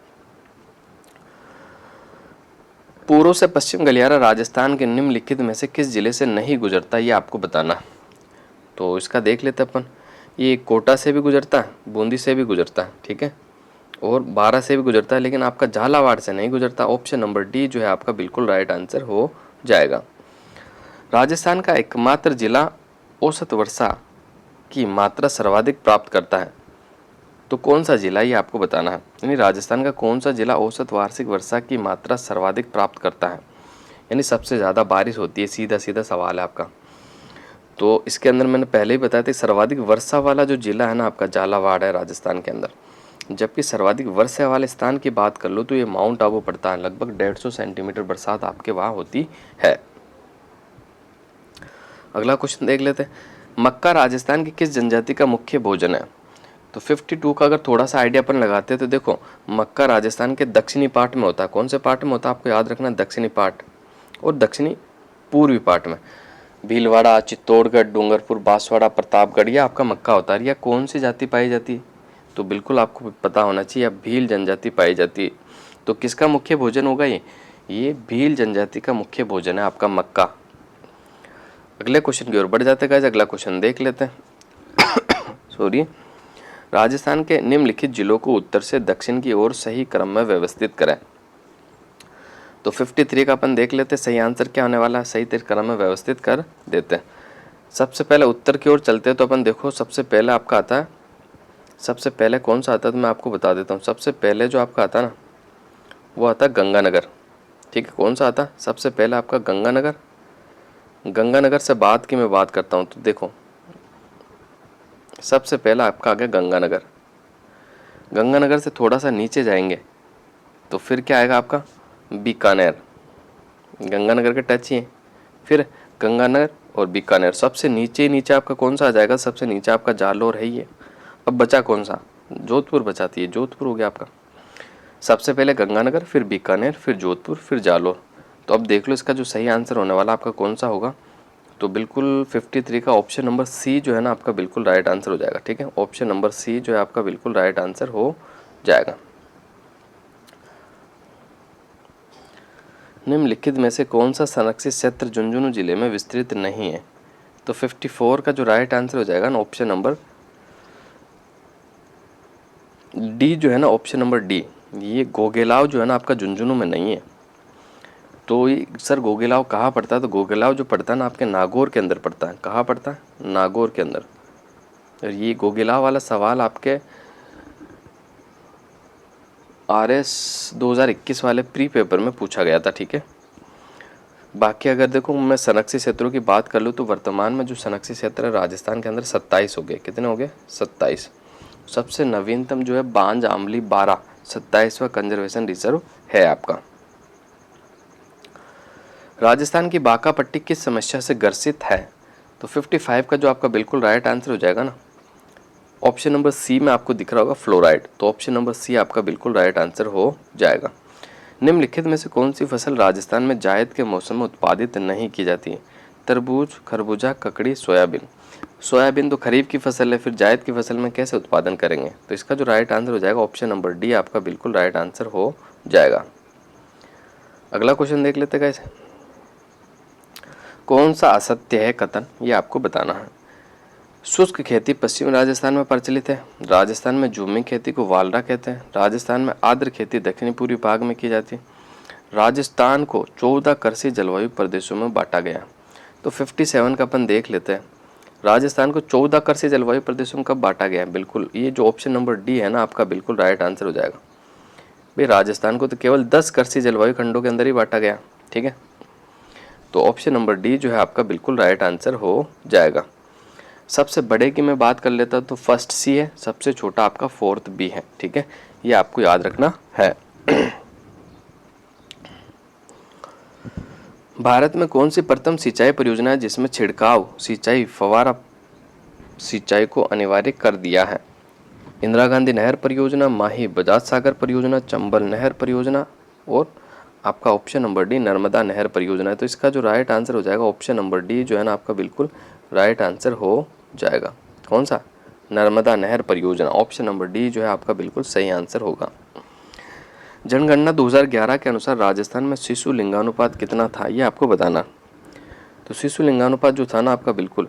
पूर्व से पश्चिम गलियारा राजस्थान के निम्नलिखित में से किस जिले से नहीं गुजरता, ये आपको बताना। तो इसका देख लेते अपन। ये कोटा से भी गुजरता है, बूंदी से भी गुजरता है, ठीक है, और बारा से भी गुजरता है, लेकिन आपका झालावाड़ से नहीं गुजरता। ऑप्शन नंबर डी जो है आपका बिल्कुल राइट आंसर हो जाएगा। राजस्थान का एकमात्र जिला औसत वर्षा की मात्रा सर्वाधिक प्राप्त करता है, तो कौन सा जिला, ये आपको बताना है। यानी राजस्थान का कौन सा जिला औसत वार्षिक वर्षा की मात्रा सर्वाधिक प्राप्त करता है, यानी सबसे ज़्यादा बारिश होती है, सीधा सीधा सवाल है आपका। तो इसके अंदर मैंने पहले ही बताया था सर्वाधिक वर्षा वाला जो जिला है ना आपका झालावाड़ है राजस्थान के अंदर, जबकि सर्वाधिक वर्षा वाले स्थान की बात कर लो तो ये माउंट आबू पड़ता है। लगभग 150 सेंटीमीटर बरसात आपके वहाँ होती है। अगला क्वेश्चन देख लेते हैं। मक्का राजस्थान की किस जनजाति का मुख्य भोजन है, तो 52 का अगर थोड़ा सा आइडिया अपन लगाते हैं तो देखो मक्का राजस्थान के दक्षिणी पार्ट में होता है। कौन से पार्ट में होता है, आपको याद रखना, दक्षिणी पार्ट और दक्षिणी पूर्वी पार्ट में। भीलवाड़ा, चित्तौड़गढ़, डूंगरपुर, बांसवाड़ा, प्रतापगढ़, यह आपका मक्का होता है। यह कौन सी जाति पाई जाती है, तो बिल्कुल आपको पता होना चाहिए, अब भील जनजाति पाई जाती है। तो किसका मुख्य भोजन होगा ये भील जनजाति का मुख्य भोजन है आपका मक्का। अगले क्वेश्चन की ओर बढ़ जाते हैं। अगला क्वेश्चन देख लेते हैं। सॉरी, राजस्थान के निम्नलिखित जिलों को उत्तर से दक्षिण की ओर सही क्रम में व्यवस्थित करें। तो 53 का अपन देख लेते हैं सही आंसर क्या होने वाला है, सही क्रम में व्यवस्थित कर देते हैं। सबसे पहले उत्तर की ओर चलते हैं तो अपन देखो सबसे पहले आपका आता है, सबसे पहले कौन सा आता है तो मैं आपको बता देता हूँ। सबसे पहले जो आपका आता है ना वो आता है गंगानगर, ठीक है। कौन सा आता है सबसे पहले आपका गंगानगर। गंगानगर से बाद की मैं बात करता हूँ तो देखो सबसे पहला आपका आ गया गंगानगर। गंगानगर से थोड़ा सा नीचे जाएंगे तो फिर क्या आएगा आपका बीकानेर। गंगानगर के टच ही है, फिर गंगानगर और बीकानेर। सबसे नीचे नीचे आपका कौन सा आ जाएगा, सबसे नीचे आपका जालोर है ही है। अब बचा कौन सा, जोधपुर बचाती है, जोधपुर हो गया आपका। सबसे पहले गंगानगर, फिर बीकानेर, फिर जोधपुर, फिर जालोर। तो अब देख लो इसका जो सही आंसर होने वाला आपका कौन सा होगा, तो बिल्कुल 53 का ऑप्शन नंबर सी जो है ना आपका बिल्कुल राइट आंसर हो जाएगा, ठीक है। ऑप्शन नंबर सी जो है आपका बिल्कुल राइट आंसर हो जाएगा। निम्नलिखित में से कौन सा संरक्षित क्षेत्र झुंझुनू जिले में विस्तृत नहीं है, तो 54 का जो राइट आंसर हो जाएगा ना ऑप्शन नंबर डी जो है ना, ऑप्शन नंबर डी। ये गोगेलाव जो है ना आपका झुंझुनू में नहीं है। तो ये सर गोगेलाव कहाँ पड़ता है, तो गोगेलाव जो पड़ता है ना आपके नागौर के अंदर पड़ता है। कहाँ पड़ता है, नागौर के अंदर। और ये गोगेलाव वाला सवाल आपके RS 2021 वाले प्री पेपर में पूछा गया था, ठीक है। बाकी अगर देखो मैं संरक्षित क्षेत्रों की बात कर लूँ तो वर्तमान में जो संरक्षित क्षेत्र है राजस्थान के अंदर 27 हो गए। कितने हो गए, 27। सबसे नवीनतम जो है बांज आमली 12, 27वां कंजर्वेशन रिजर्व है आपका। राजस्थान की बांका पट्टी किस समस्या से ग्रसित है, तो 55 का जो आपका बिल्कुल राइट आंसर हो जाएगा ना, ऑप्शन नंबर सी में आपको दिख रहा होगा फ्लोराइड। तो ऑप्शन नंबर सी आपका बिल्कुल राइट आंसर हो जाएगा। निम्नलिखित में से कौन सी फसल राजस्थान में जायद के मौसम में उत्पादित नहीं की जाती है, तरबूज, खरबूजा, ककड़ी, सोयाबीन। सोयाबीन तो खरीफ की फसल है, फिर जायद की फसल में कैसे उत्पादन करेंगे, तो इसका जो राइट आंसर हो जाएगा ऑप्शन नंबर डी आपका बिल्कुल राइट आंसर हो जाएगा। अगला क्वेश्चन देख लेते हैं कैसे। कौन सा असत्य है कथन, ये आपको बताना है। शुष्क खेती पश्चिम राजस्थान में प्रचलित है। राजस्थान में झूमी खेती को वालरा कहते हैं। राजस्थान में आर्द्र खेती दक्षिणी पूर्वी भाग में की जाती है। राजस्थान को 14 कृषि जलवायु प्रदेशों में बांटा गया। तो 57 का अपन देख लेते हैं। राजस्थान को 14 कृषि जलवायु प्रदेशों में कब बांटा गया है, बिल्कुल ये जो ऑप्शन नंबर डी है ना आपका बिल्कुल राइट आंसर हो जाएगा। भाई राजस्थान को तो केवल 10 कृषि जलवायु खंडों के अंदर ही बांटा गया, ठीक है। तो ऑप्शन नंबर डी जो है आपका बिल्कुल राइट आंसर हो जाएगा। सबसे बड़े की मैं बात कर लेता तो फर्स्ट सी है, सबसे छोटा आपका फोर्थ बी है, ठीक है। ये आपको याद रखना है। भारत में कौन सी प्रथम सिंचाई परियोजना है जिसमें छिड़काव सिंचाई फव्वारा सिंचाई को अनिवार्य कर दिया है। इंदिरा गांधी नहर परियोजना, माही बजाज सागर परियोजना, चंबल नहर परियोजना और आपका ऑप्शन नंबर डी नर्मदा नहर परियोजना है। तो इसका जो राइट आंसर हो जाएगा ऑप्शन नंबर डी जो है ना आपका बिल्कुल राइट आंसर हो जाएगा। कौन सा? नर्मदा नहर परियोजना। ऑप्शन नंबर डी जो है आपका बिल्कुल सही आंसर होगा। जनगणना 2011 के अनुसार राजस्थान में शिशु लिंगानुपात कितना था, ये आपको बताना। तो शिशु लिंगानुपात जो था ना आपका बिल्कुल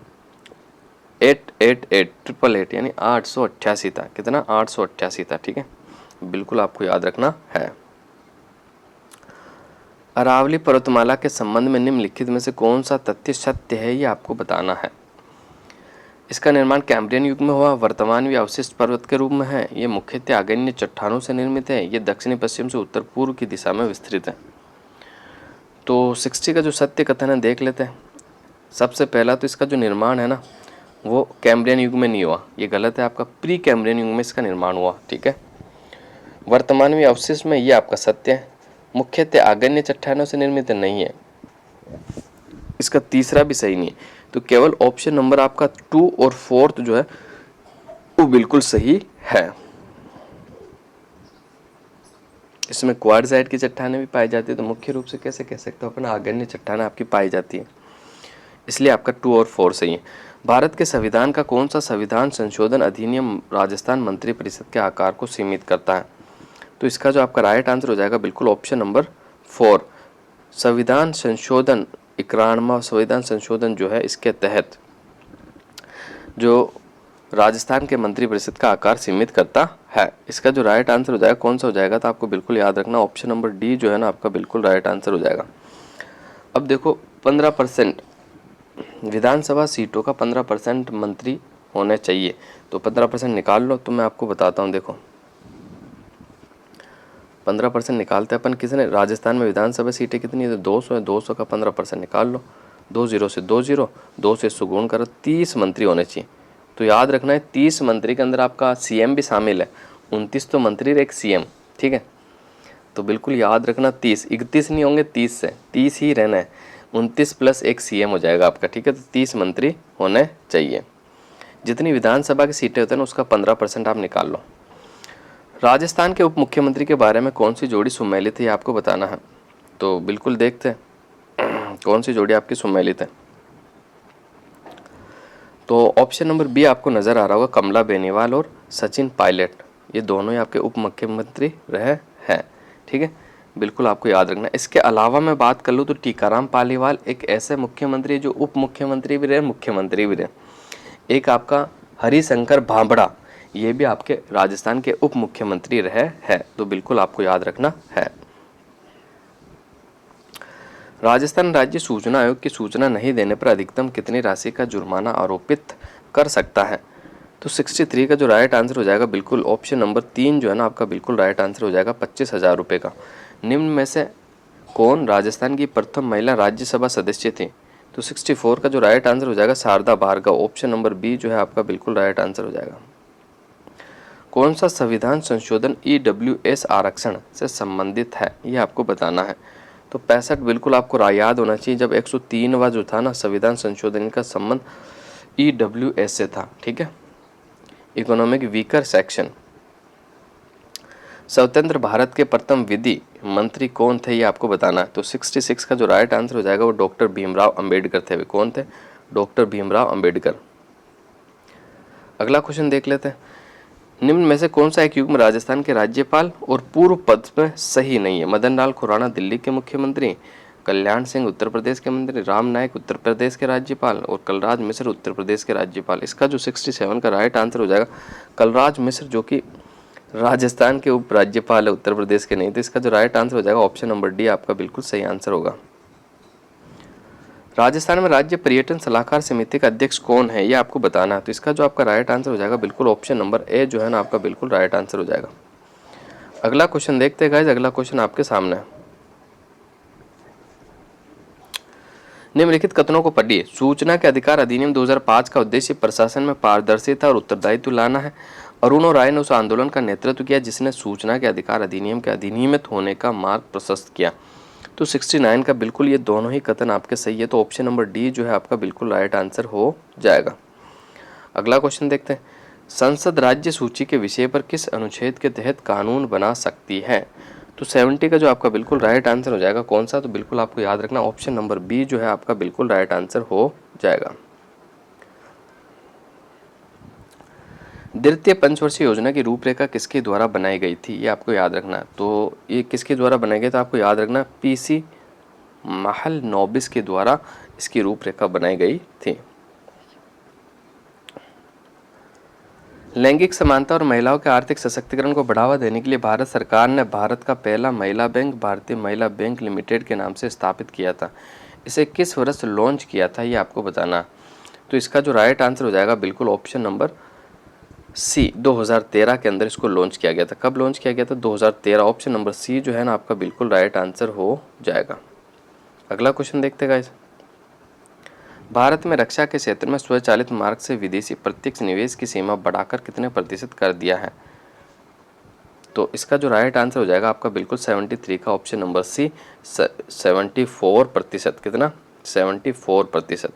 888 यानी 888 था। कितना? 888 था। ठीक है, बिल्कुल आपको याद रखना है। अरावली पर्वतमाला के संबंध में निम्नलिखित में से कौन सा तथ्य सत्य है, ये आपको बताना है। इसका निर्माण कैम्ब्रियन युग में हुआ, वर्तमान में अवशिष्ट पर्वत के रूप में है, ये मुख्यतः आग्नेय चट्टानों से निर्मित है, ये दक्षिणी पश्चिम से उत्तर पूर्व की दिशा में विस्तृत है। तो 60 का जो सत्य कथन है देख लेते हैं। सबसे पहला तो इसका जो निर्माण है ना वो कैम्ब्रियन युग में नहीं हुआ, ये गलत है आपका। प्री कैम्ब्रियन युग में इसका निर्माण हुआ। ठीक है, वर्तमान में अवशिष्ट में ये आपका सत्य है, मुख्यतः आग्नेय चट्टानों से निर्मित नहीं है, इसका तीसरा भी सही नहीं है। तो केवल ऑप्शन नंबर आपका 2 और 4 जो है वो बिल्कुल सही है। इसमें क्वार्ट्जाइट की चट्टानें भी पाई जाती है, तो मुख्य रूप से कैसे कह सकते हो अपन आग्नेय चट्टानें आपकी पाई जाती है, इसलिए आपका 2 और 4 सही है। भारत के संविधान का कौन सा संविधान संशोधन अधिनियम राजस्थान मंत्री परिषद के आकार को सीमित करता है? तो इसका जो आपका राइट आंसर हो जाएगा बिल्कुल ऑप्शन नंबर 4। संविधान संशोधन 91वां संविधान संशोधन जो है इसके तहत जो राजस्थान के मंत्री परिषद का आकार सीमित करता है। इसका जो राइट आंसर हो जाएगा कौन सा हो जाएगा, तो आपको बिल्कुल याद रखना ऑप्शन नंबर डी जो है ना आपका बिल्कुल राइट आंसर हो जाएगा। अब देखो 15% विधानसभा सीटों का 15% मंत्री होने चाहिए, तो 15% निकाल लो। तो मैं आपको बताता हूँ, देखो 15% निकालते हैं अपन किसने, राजस्थान में विधानसभा सीटें कितनी है, तो 200 है, 200 का 15% निकाल लो, 2 0 से 2 0, 2 से इसको गुण करो, 30 मंत्री होने चाहिए। तो याद रखना है 30 मंत्री के अंदर आपका सीएम भी शामिल है, 29 तो मंत्री एक सीएम। ठीक है, तो बिल्कुल याद रखना 30, 31 नहीं होंगे, 30 से 30 ही रहना है, 29 प्लस एक सीएम हो जाएगा आपका। ठीक है, तो 30 मंत्री होने चाहिए। जितनी विधानसभा की सीटें होती हैं ना उसका 15% आप निकाल लो। राजस्थान के उप मुख्यमंत्री के बारे में कौन सी जोड़ी सुमेलित है, ये आपको बताना है। तो बिल्कुल देखते हैं कौन सी जोड़ी आपकी सुमेलित है। तो ऑप्शन नंबर बी आपको नज़र आ रहा होगा, कमला बेनीवाल और सचिन पायलट, ये दोनों ही आपके उप मुख्यमंत्री रहे हैं। ठीक है, बिल्कुल आपको याद रखना। इसके अलावा मैं बात कर लूँ तो टीकाराम पालीवाल एक ऐसे मुख्यमंत्री जो उप मुख्यमंत्री भी रहे, मुख्यमंत्री भी रहे। एक आपका हरिशंकर भाभड़ा, ये भी आपके राजस्थान के उप मुख्यमंत्री रहे हैं, तो बिल्कुल आपको याद रखना है। राजस्थान राज्य सूचना आयोग की सूचना नहीं देने पर अधिकतम कितनी राशि का जुर्माना आरोपित कर सकता है? तो 63 का जो राइट आंसर हो जाएगा बिल्कुल ऑप्शन नंबर 3 जो है ना आपका बिल्कुल राइट आंसर हो जाएगा 25,000 रुपये का। निम्न में से कौन राजस्थान की प्रथम महिला राज्यसभा सदस्य थी? तो 64 का जो राइट आंसर हो जाएगा Sharda Bhargava, option number B जो है आपका बिल्कुल राइट आंसर हो जाएगा। कौन सा संविधान संशोधन EWS आरक्षण से संबंधित है, ये आपको बताना है। तो 65 बिल्कुल आपको याद होना चाहिए, जब 103वां जो था ना संविधान संशोधन का संबंध EWS से था। ठीक है, इकोनॉमिक वीकर सेक्शन। स्वतंत्र भारत के प्रथम विधि मंत्री कौन थे, ये आपको बताना है। तो 66 का जो राइट आंसर हो जाएगा वो डॉक्टर भीमराव अंबेडकर थे। वे कौन थे? डॉक्टर भीमराव अंबेडकर। अगला क्वेश्चन देख लेते हैं। निम्न में से कौन सा एक युग में राजस्थान के राज्यपाल और पूर्व पद में सही नहीं है? मदन लाल खुराना दिल्ली के मुख्यमंत्री, कल्याण सिंह उत्तर प्रदेश के मंत्री, राम नायक उत्तर प्रदेश के राज्यपाल और कलराज मिश्र उत्तर प्रदेश के राज्यपाल। इसका जो 67 का राइट आंसर हो जाएगा कलराज मिश्र, जो कि राजस्थान के उप राज्यपाल है, उत्तर प्रदेश के नहीं। तो इसका जो राइट आंसर हो जाएगा ऑप्शन नंबर डी आपका बिल्कुल सही आंसर होगा। राजस्थान में राज्य पर्यटन सलाहकार समिति का अध्यक्ष कौन है, ये आपको बताना है। तो इसका जो आपका राइट आंसर हो जाएगा बिल्कुल ऑप्शन नंबर ए जो है ना आपका बिल्कुल राइट आंसर हो जाएगा। अगला क्वेश्चन देखते हैं गाइस। अगला क्वेश्चन आपके सामने है। निम्नलिखित कथनों को पढ़िए। सूचना के अधिकार अधिनियम 2005 का उद्देश्य प्रशासन में पारदर्शिता और उत्तरदायित्व लाना है। अरुणो राय ने उस आंदोलन का नेतृत्व किया जिसने सूचना के अधिकार अधिनियम के अधिनियमित होने का मार्ग प्रशस्त किया। तो 69 का बिल्कुल ये दोनों ही कथन आपके सही है, तो ऑप्शन नंबर डी जो है आपका बिल्कुल राइट आंसर हो जाएगा। अगला क्वेश्चन देखते हैं। संसद राज्य सूची के विषय पर किस अनुच्छेद के तहत कानून बना सकती है? तो 70 का जो आपका बिल्कुल राइट आंसर हो जाएगा कौन सा, तो बिल्कुल आपको याद रखना ऑप्शन नंबर बी जो है आपका बिल्कुल राइट आंसर हो जाएगा। द्वितीय पंचवर्षीय योजना की रूपरेखा किसके द्वारा बनाई गई थी, ये आपको याद रखना है। तो ये किसके द्वारा बनाई गई, तो आपको याद रखना पीसी महलनोबिस के द्वारा इसकी रूपरेखा बनाई गई थी। लैंगिक समानता और महिलाओं के आर्थिक सशक्तिकरण को बढ़ावा देने के लिए भारत सरकार ने भारत का पहला महिला बैंक भारतीय महिला बैंक लिमिटेड के नाम से स्थापित किया था। इसे किस वर्ष लॉन्च किया था, ये आपको बताना। तो इसका जो राइट आंसर हो जाएगा बिल्कुल ऑप्शन नंबर सी, 2013 के अंदर इसको लॉन्च किया गया था। कब लॉन्च किया गया था, 2013। ऑप्शन नंबर सी जो है ना आपका बिल्कुल राइट आंसर हो जाएगा। अगला क्वेश्चन देखते गाइस। भारत में रक्षा के क्षेत्र में स्वचालित मार्ग से विदेशी प्रत्यक्ष निवेश की सीमा बढ़ाकर कितने प्रतिशत कर दिया है, तो इसका जो राइट आंसर हो जाएगा आपका बिल्कुल 73 का ऑप्शन नंबर सी, 74%। कितना, 74%।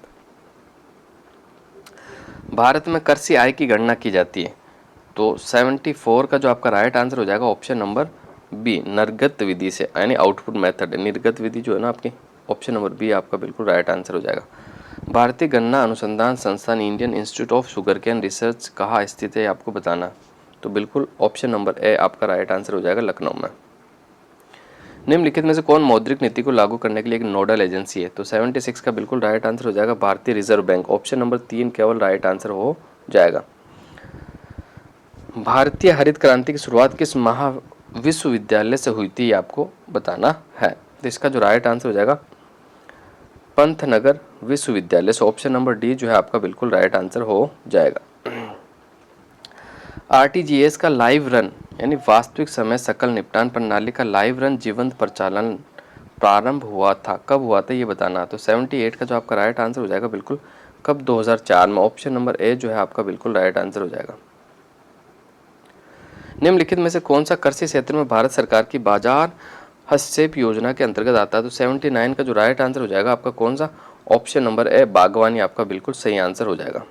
भारत में कर से आय की गणना की जाती है, तो 74 का जो आपका राइट आंसर हो जाएगा ऑप्शन नंबर बी, निर्गत विधि से, यानी आउटपुट मेथड। निर्गत विधि जो है ना आपकी, ऑप्शन नंबर बी आपका बिल्कुल राइट आंसर हो जाएगा। भारतीय गन्ना अनुसंधान संस्थान Indian Institute of Sugarcane Research कहाँ स्थित है, आपको बताना। तो बिल्कुल ऑप्शन नंबर ए आपका राइट आंसर हो जाएगा, लखनऊ में। निम्नलिखित में से कौन मौद्रिक नीति को लागू करने के लिए एक नोडल एजेंसी है, तो 76 का बिल्कुल राइट आंसर हो जाएगा भारतीय रिजर्व बैंक। ऑप्शन नंबर 3 केवल राइट आंसर हो जाएगा। भारतीय हरित क्रांति की शुरुआत किस महाविश्वविद्यालय से हुई थी, आपको बताना है। तो इसका जो राइट आंसर हो जाएगा पंतनगर विश्वविद्यालय से। ऑप्शन नंबर डी जो है आपका बिल्कुल राइट आंसर हो जाएगा। आरटीजीएस का लाइव रन यानी वास्तविक समय सकल निपटान प्रणाली का लाइव रन जीवंत प्रचालन प्रारंभ हुआ था, कब हुआ था, ये बताना। तो 78 का जो आपका राइट आंसर हो जाएगा बिल्कुल कब, 2004 में। ऑप्शन नंबर ए जो है आपका बिल्कुल राइट आंसर हो जाएगा। निम्नलिखित में से कौन सा कृषि क्षेत्र में भारत सरकार की बाजार हस्तक्षेप योजना के अंतर्गत आता है, तो 79 का जो राइट आंसर हो जाएगा आपका कौन सा, ऑप्शन नंबर ए बागवानी आपका बिल्कुल सही आंसर हो जाएगा।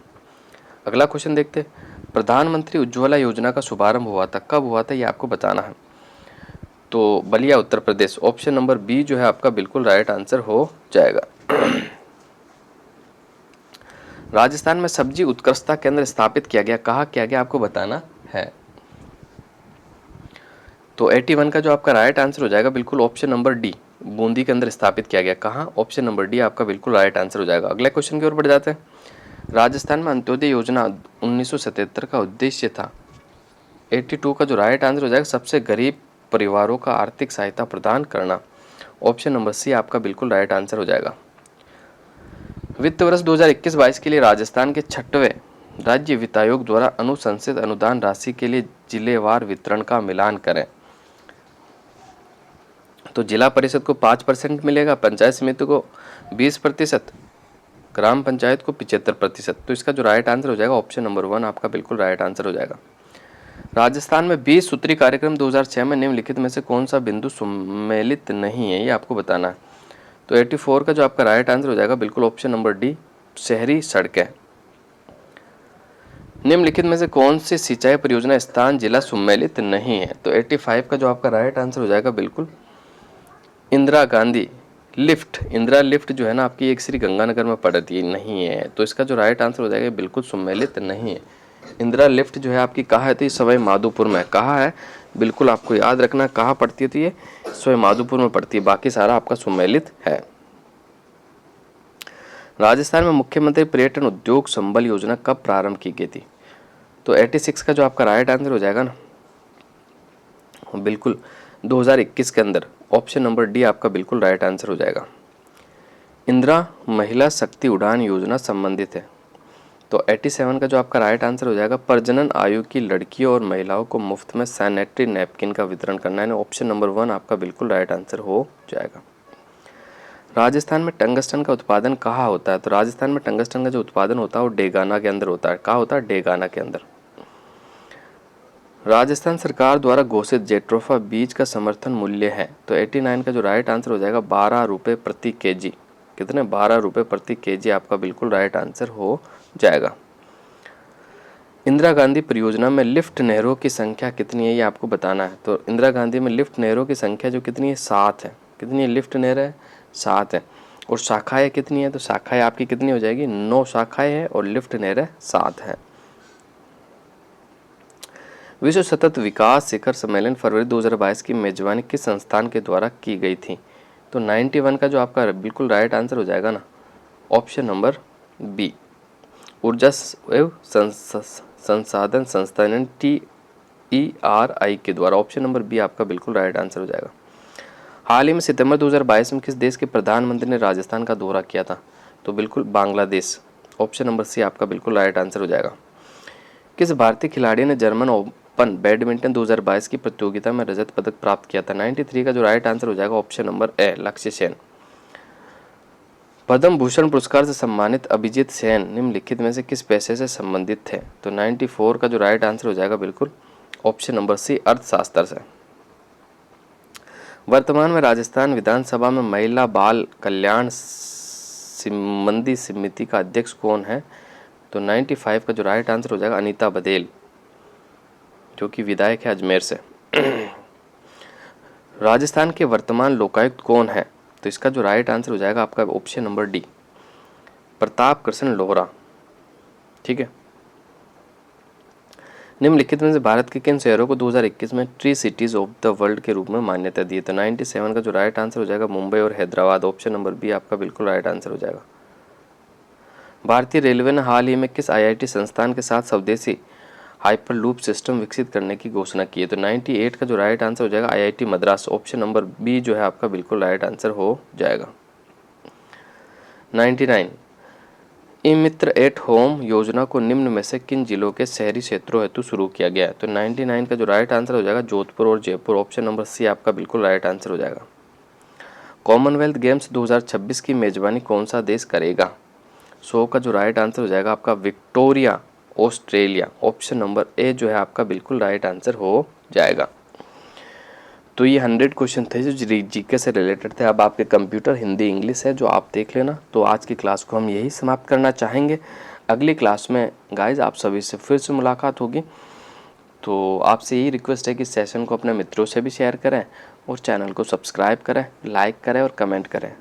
अगला क्वेश्चन देखते। प्रधानमंत्री उज्ज्वला योजना का शुभारंभ हुआ था, कब हुआ था, ये आपको बताना है। तो Ballia Uttar Pradesh. Option number B जो है आपका बिल्कुल राइट आंसर हो जाएगा। राजस्थान में सब्जी उत्कृष्टता केंद्र स्थापित किया गया, कहाँ किया गया, आपको बताना है। तो 81 का जो आपका राइट आंसर हो जाएगा बिल्कुल ऑप्शन नंबर डी, बूंदी के अंदर स्थापित किया गया। कहाँ, ऑप्शन नंबर डी आपका बिल्कुल राइट आंसर हो जाएगा। अगले क्वेश्चन की ओर बढ़ जाते हैं। राजस्थान में अंत्योदय योजना 1977 का उद्देश्य था। 82 का जो राइट आंसर हो जाएगा सबसे गरीब परिवारों का आर्थिक सहायता प्रदान करना। ऑप्शन नंबर सी आपका बिल्कुल राइट आंसर हो जाएगा। वित्त वर्ष 2021-22 के लिए राजस्थान के 6वें राज्य वित्त आयोग द्वारा अनुशंसित अनुदान राशि के लिए जिलेवार वितरण का मिलान करें। तो जिला परिषद को 5% मिलेगा, पंचायत समिति को 20%, ग्राम पंचायत को 75%। तो इसका जो राइट आंसर हो जाएगा ऑप्शन नंबर 1 आपका बिल्कुल राइट आंसर हो जाएगा। राजस्थान में 20 सूत्री कार्यक्रम 2006 में निम्नलिखित में से कौन सा बिंदु सम्मिलित नहीं है, ये आपको बताना है। तो 84 का जो आपका राइट आंसर हो जाएगा बिल्कुल ऑप्शन नंबर डी, शहरी सड़कें। निम्नलिखित में से कौन सी सिंचाई परियोजना स्थान जिला सम्मिलित नहीं है, तो 85 का जो आपका राइट आंसर हो जाएगा बिल्कुल इंदिरा गांधी लिफ्ट। इंदिरा लिफ्ट जो है ना आपकी एक श्री गंगानगर में पड़ती है, नहीं है। तो इसका जो राइट आंसर हो जाएगा बिल्कुल सम्मिलित नहीं है। इंदिरा लिफ्ट जो है आपकी कहाँ है, तो सवाई माधोपुर में। कहाँ है, बिल्कुल आपको याद रखना कहाँ पड़ती है, तो ये सवाई माधोपुर में पड़ती है, बाकी सारा आपका सम्मिलित है। राजस्थान में मुख्यमंत्री पर्यटन उद्योग संबल योजना कब प्रारंभ की गई थी, तो 86 का जो आपका राइट आंसर हो जाएगा ना बिल्कुल 2021 के अंदर। ऑप्शन नंबर डी आपका बिल्कुल राइट आंसर हो जाएगा। इंदिरा महिला शक्ति उड़ान योजना संबंधित है, तो 87 का जो आपका राइट आंसर हो जाएगा प्रजनन आयु की लड़कियों और महिलाओं को मुफ्त में सैनिटरी नैपकिन का वितरण करना है। ऑप्शन नंबर 1 आपका बिल्कुल राइट आंसर हो जाएगा। राजस्थान में टंगस्टन का उत्पादन कहाँ होता है, तो राजस्थान में टंगस्टन का जो उत्पादन होता है वो डेगाना के अंदर होता है। कहाँ होता है, डेगाना के अंदर। राजस्थान सरकार द्वारा घोषित जेट्रोफा बीज का समर्थन मूल्य है, तो 89 का जो राइट आंसर हो जाएगा 12 रुपये प्रति केजी। कितने, 12 रुपये प्रति केजी आपका बिल्कुल राइट आंसर हो जाएगा। इंदिरा गांधी परियोजना में लिफ्ट नहरों की संख्या कितनी है ये आपको बताना है। तो इंदिरा गांधी में लिफ्ट नहरों की संख्या जो कितनी है 7 है। कितनी है लिफ्ट नहर है 7 है। और शाखाएं कितनी है तो शाखाएं आपकी कितनी हो जाएगी 9 शाखाएं है और लिफ्ट नहर है 7 है। विश्व सतत विकास शिखर सम्मेलन फरवरी 2022 की मेजबानी किस संस्थान के द्वारा की गई थी। तो 91 का जो आपका बिल्कुल राइट आंसर हो जाएगा ना ऑप्शन नंबर बी ऊर्जा एवं संसाधन संस्थान TERI के द्वारा। ऑप्शन नंबर बी आपका बिल्कुल राइट आंसर हो जाएगा। हाल ही में सितंबर 2022 में किस देश के प्रधानमंत्री ने राजस्थान का दौरा किया था। तो बिल्कुल बांग्लादेश। ऑप्शन नंबर सी आपका बिल्कुल राइट आंसर हो जाएगा। किस भारतीय खिलाड़ी ने जर्मन ओपन बैडमिंटन 2022 की प्रतियोगिता में रजत पदक प्राप्त किया था। 93 का जो राइट आंसर हो जाएगा ऑप्शन नंबर ए लक्ष्य सेन। पद्म भूषण पुरस्कार से सम्मानित अभिजीत सेन निम्नलिखित में से किस पेशे से संबंधित थे। तो 94 का जो राइट आंसर हो जाएगा बिल्कुल ऑप्शन नंबर सी अर्थशास्त्र से। वर्तमान में राजस्थान विधानसभा में महिला बाल कल्याण संबंधी समिति का अध्यक्ष कौन है। तो 95 का जो राइट आंसर हो जाएगा अनीता बघेल जो कि विधायक है अजमेर से। राजस्थान के वर्तमान लोकायुक्त कौन है। तो इसका जो राइट आंसर हो जाएगा आपका option number D Pratap Krishna Lohra. ठीक है। निम्नलिखित में से भारत के किन शहरों को 2021 में tree cities of the world के रूप में मान्यता दी है। तो 97 का जो राइट आंसर हो जाएगा मुंबई और हैदराबाद। ऑप्शन नंबर बी आपका बिल्कुल राइट आंसर हो जाएगा। भारतीय रेलवे ने हाल ही में किस IIT संस्थान के साथ स्वदेशी हाइपरलूप सिस्टम विकसित करने की घोषणा की है। तो 98 का जो राइट आंसर हो जाएगा IIT Madras. Option number B जो है आपका बिल्कुल राइट आंसर हो जाएगा। 99 ई मित्र एट होम योजना को निम्न में से किन जिलों के शहरी क्षेत्रों हेतु शुरू किया गया है। तो 99 का जो राइट आंसर हो जाएगा जोधपुर और जयपुर। ऑप्शन नंबर सी आपका बिल्कुल राइट आंसर हो जाएगा। कॉमनवेल्थ गेम्स 2026 की मेजबानी कौन सा देश करेगा। 100 का जो राइट आंसर हो जाएगा आपका Victoria Australia. Option number A जो है आपका बिल्कुल राइट आंसर हो जाएगा। तो ये 100 क्वेश्चन थे जो जीके से रिलेटेड थे। अब आपके कंप्यूटर हिंदी इंग्लिश है जो आप देख लेना। तो आज की क्लास को हम यही समाप्त करना चाहेंगे। अगली क्लास में गाइज आप सभी से फिर से मुलाकात होगी। तो आपसे यही रिक्वेस्ट है कि सेशन को अपने मित्रों से भी शेयर करें और चैनल को सब्सक्राइब करें, लाइक करें और कमेंट करें।